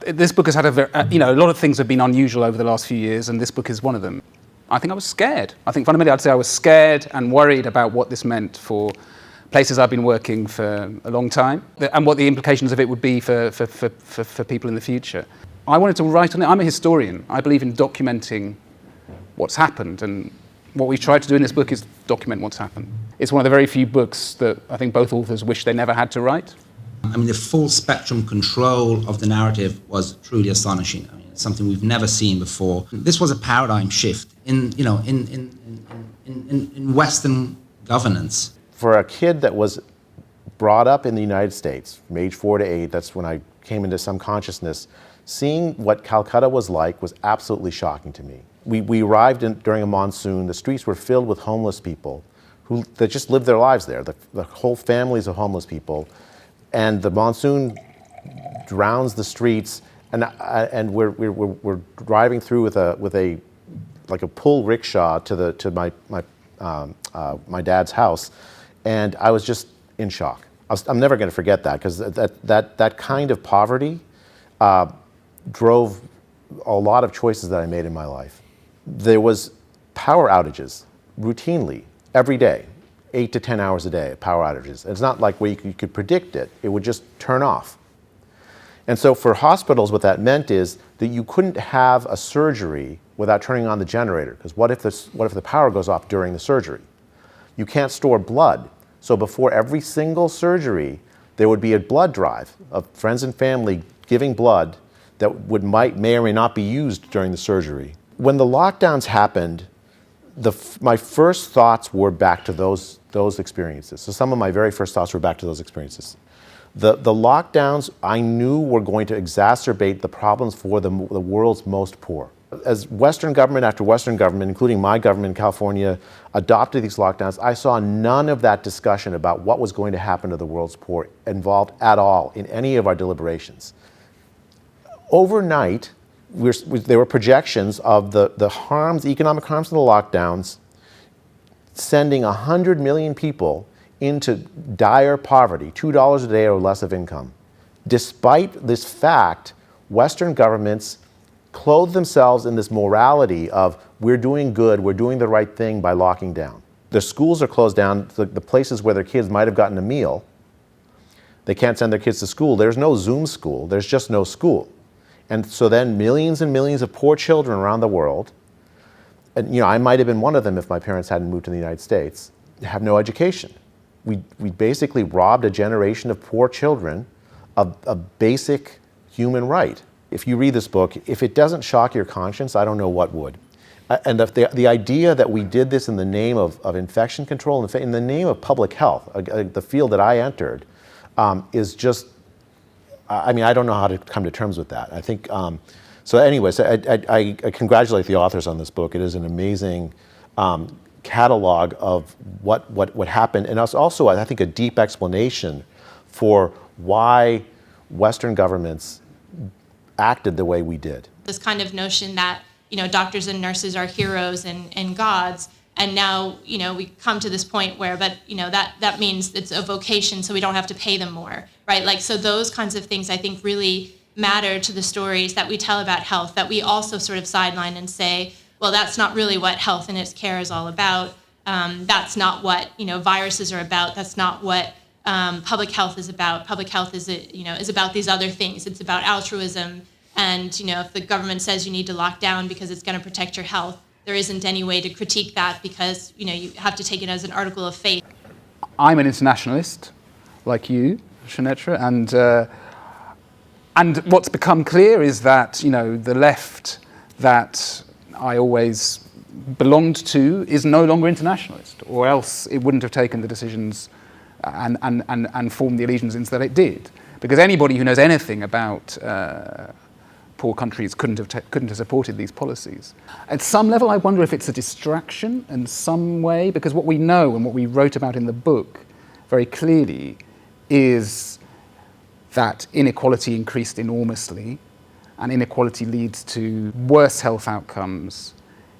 This book has had a lot of things have been unusual over the last few years, and this book is one of them. I think I was scared. I think fundamentally I'd say I was scared and worried about what this meant for places I've been working for a long time, and what the implications of it would be for people in the future. I wanted to write on it. I'm a historian. I believe in documenting what's happened, and what we've tried to do in this book is document what's happened. It's one of the very few books that I think both authors wish they never had to write. I mean, the full spectrum control of the narrative was truly astonishing. I mean, it's something we've never seen before. This was a paradigm shift in Western governance. For a kid that was brought up in the United States, from age 4 to 8, that's when I came into some consciousness, seeing what Calcutta was like was absolutely shocking to me. We arrived during a monsoon. The streets were filled with homeless people that just lived their lives there, the whole families of homeless people. And the monsoon drowns the streets, and we're driving through with a pull rickshaw to my dad's house, and I was just in shock. I'm never going to forget that, because that kind of poverty drove a lot of choices that I made in my life. There was power outages routinely every day. 8 to 10 hours a day of power outages. It's not like where you could predict it. It would just turn off. And so for hospitals, what that meant is that you couldn't have a surgery without turning on the generator, because what if the power goes off during the surgery? You can't store blood. So before every single surgery, there would be a blood drive of friends and family giving blood that may or may not be used during the surgery. When the lockdowns happened, my first thoughts were back to those experiences. So some of my very first thoughts were back to those experiences. The lockdowns I knew were going to exacerbate the problems for the world's most poor. As Western government after Western government, including my government in California, adopted these lockdowns, I saw none of that discussion about what was going to happen to the world's poor involved at all in any of our deliberations. Overnight, there were projections of the economic harms of the lockdowns, sending 100 million people into dire poverty, $2 a day or less of income. Despite this fact, Western governments clothe themselves in this morality of we're doing good, we're doing the right thing by locking down. The schools are closed down, the places where their kids might have gotten a meal, they can't send their kids to school. There's no Zoom school, there's just no school. And so then millions and millions of poor children around the world, and I might have been one of them if my parents hadn't moved to the United States, have no education. We basically robbed a generation of poor children of a basic human right. If you read this book, if it doesn't shock your conscience, I don't know what would. And the idea that we did this in the name of infection control, in the name of public health, the field that I entered, is just, I don't know how to come to terms with that. I think, so anyways, I congratulate the authors on this book. It is an amazing catalog of what happened, and also, I think, a deep explanation for why Western governments acted the way we did. This kind of notion that, doctors and nurses are heroes and gods, and now, we come to this point where, that means it's a vocation, so we don't have to pay them more, right? So those kinds of things, I think, really matter to the stories that we tell about health, that we also sort of sideline and say, well, that's not really what health and its care is all about. That's not what, viruses are about. That's not what public health is about. Public health is about these other things. It's about altruism. And, if the government says you need to lock down because it's going to protect your health, there isn't any way to critique that because, you have to take it as an article of faith. I'm an internationalist, like you, Shanetra, and what's become clear is that, the left that I always belonged to is no longer internationalist, or else it wouldn't have taken the decisions and formed the allegiances that it did. Because anybody who knows anything about poor countries couldn't have supported these policies. At some level, I wonder if it's a distraction in some way, because what we know and what we wrote about in the book very clearly is that inequality increased enormously, and inequality leads to worse health outcomes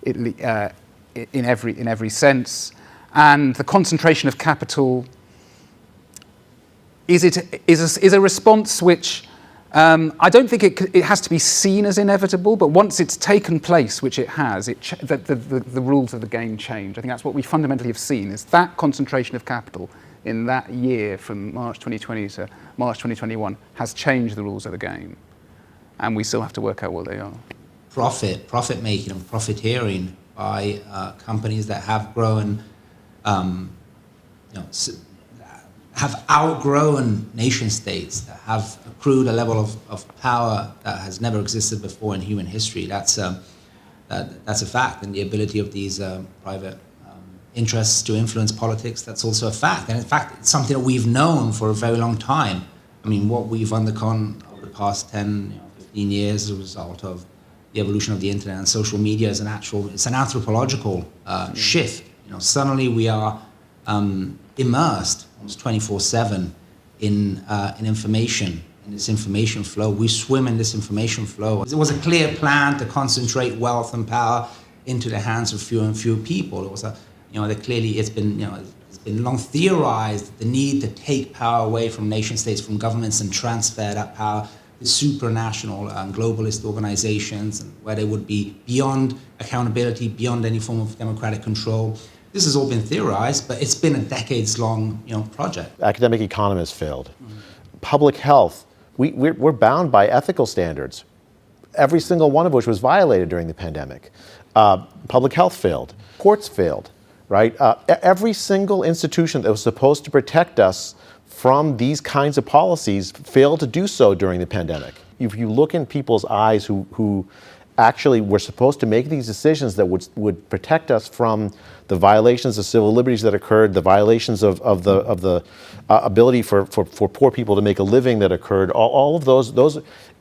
in every sense. And the concentration of capital is a response which I don't think it has to be seen as inevitable, but once it's taken place, which it has, the rules of the game change. I think that's what we fundamentally have seen, is that concentration of capital in that year from March 2020 to March 2021 has changed the rules of the game. And we still have to work out what they are. Profit making and profiteering by companies that have grown, have outgrown nation states, that have accrued a level of power that has never existed before in human history. That's a fact, and the ability of these private interests to influence politics, that's also a fact. And in fact, it's something that we've known for a very long time. I mean, what we've undergone over the past 10, 15 years as a result of the evolution of the internet and social media is it's an anthropological shift. Suddenly we are immersed almost 24/7 in information, in this information flow. We swim in this information flow. It was a clear plan to concentrate wealth and power into the hands of fewer and fewer people. It was it's been long theorized the need to take power away from nation states, from governments, and transfer that power to supranational globalist organizations, where they would be beyond accountability, beyond any form of democratic control. This has all been theorized, but it's been a decades-long project. Academic economists failed. Public health, we're bound by ethical standards, every single one of which was violated during the pandemic. Public health failed. Courts failed, right? Every single institution that was supposed to protect us from these kinds of policies failed to do so during the pandemic. If you look in people's eyes who actually were supposed to make these decisions that would protect us from the violations of civil liberties that occurred, the violations of the ability for poor people to make a living that occurred, all of those,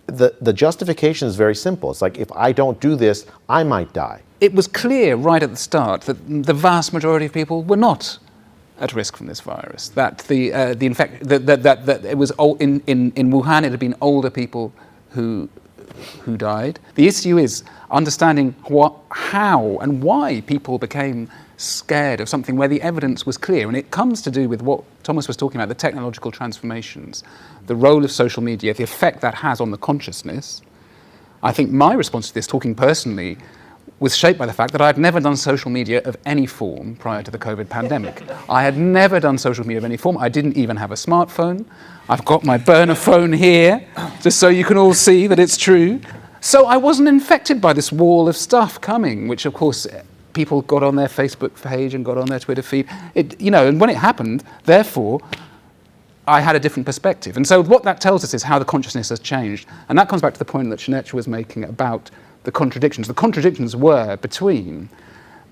the justification is very simple. It's like, if I don't do this, I might die. It was clear right at the start that the vast majority of people were not at risk from this virus. That that it was in Wuhan, it had been older people who died. The issue is understanding how and why people became scared of something where the evidence was clear. And it comes to do with what Thomas was talking about, the technological transformations, the role of social media, the effect that has on the consciousness. I think my response to this, talking personally, was shaped by the fact that I had never done social media of any form prior to the COVID pandemic. I had never done social media of any form. I didn't even have a smartphone. I've got my burner phone here, just so you can all see that it's true. So I wasn't infected by this wall of stuff coming, which of course people got on their Facebook page and got on their Twitter feed. And when it happened, therefore, I had a different perspective. And so what that tells us is how the consciousness has changed. And that comes back to the point that Sinead was making about the contradictions. The contradictions were between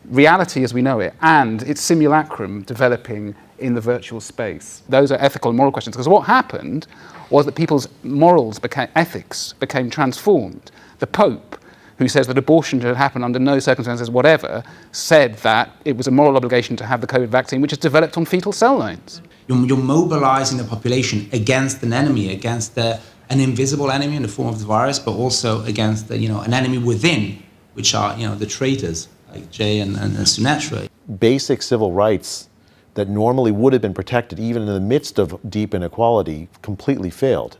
reality as we know it and its simulacrum developing in the virtual space. Those are ethical and moral questions, because what happened was that people's ethics became transformed. The Pope, who says that abortion should happen under no circumstances whatever, said that it was a moral obligation to have the COVID vaccine, which is developed on fetal cell lines. You're mobilizing the population against an enemy, against an invisible enemy in the form of the virus, but also against an enemy within, which are the traitors like Jay and Sunetra. Basic civil rights that normally would have been protected even in the midst of deep inequality completely failed.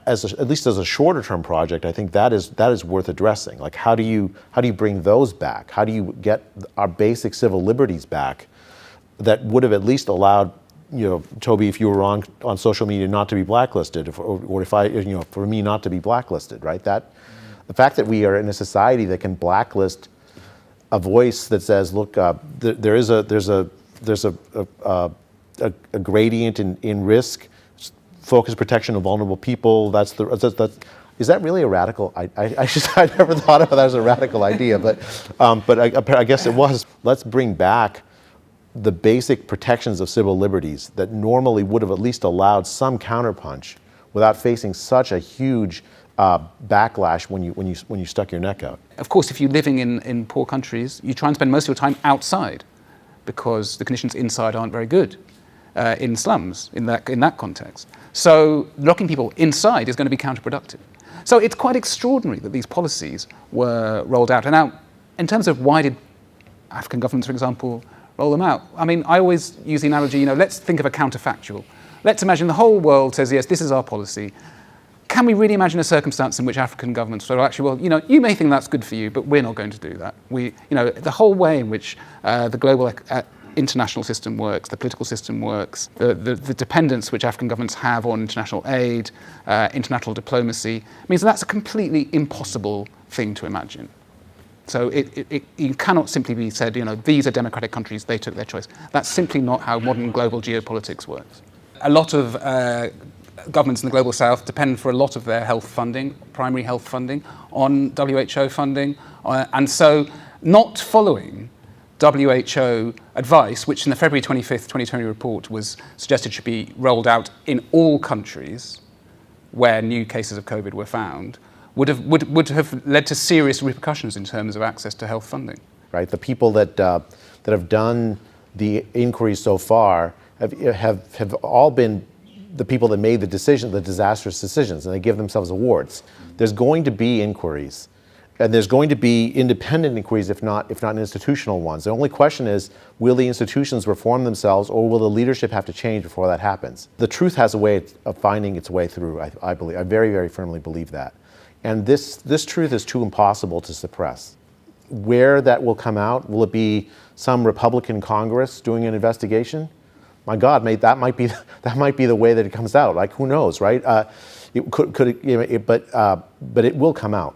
At least as a shorter term project, I think that is worth addressing. Like, how do you bring those back? How do you get our basic civil liberties back that would have at least allowed, Toby, if you were on social media, not to be blacklisted, or if for me not to be blacklisted, right? The fact that we are in a society that can blacklist a voice that says, look, there's a gradient in risk, focus protection of vulnerable people. Is that really a radical? I never thought of that as a radical idea, but I guess it was. Let's bring back the basic protections of civil liberties that normally would have at least allowed some counterpunch without facing such a huge backlash when you stuck your neck out. Of course, if you're living in poor countries, you try and spend most of your time outside because the conditions inside aren't very good in slums in that context. So locking people inside is going to be counterproductive. So it's quite extraordinary that these policies were rolled out. And now, in terms of why did African governments, for example, roll them out? I mean, I always use the analogy, let's think of a counterfactual. Let's imagine the whole world says, yes, this is our policy. can we really imagine a circumstance in which African governments say, well, actually, well, you may think that's good for you, but we're not going to do that. The whole way in which the global international system works, the political system works, the dependence which African governments have on international aid, international diplomacy, means that's a completely impossible thing to imagine. So it cannot simply be said, these are democratic countries, they took their choice. That's simply not how modern global geopolitics works. A lot of governments in the global south depend for a lot of their health funding, primary health funding, on WHO funding. And so not following WHO advice, which in the February 25th, 2020 report was suggested should be rolled out in all countries where new cases of COVID were found, would have led to serious repercussions in terms of access to health funding. Right, the people that have done the inquiries so far have all been the people that made the decision, the disastrous decisions, and they give themselves awards. There's going to be inquiries, and there's going to be independent inquiries, if not institutional ones. The only question is, will the institutions reform themselves, or will the leadership have to change before that happens? The truth has a way of finding its way through, I believe. I very, very firmly believe that. And this truth is too impossible to suppress. Where that will come out, will it be some Republican Congress doing an investigation? My God, that might be the way that it comes out. Like, who knows, right? But it will come out.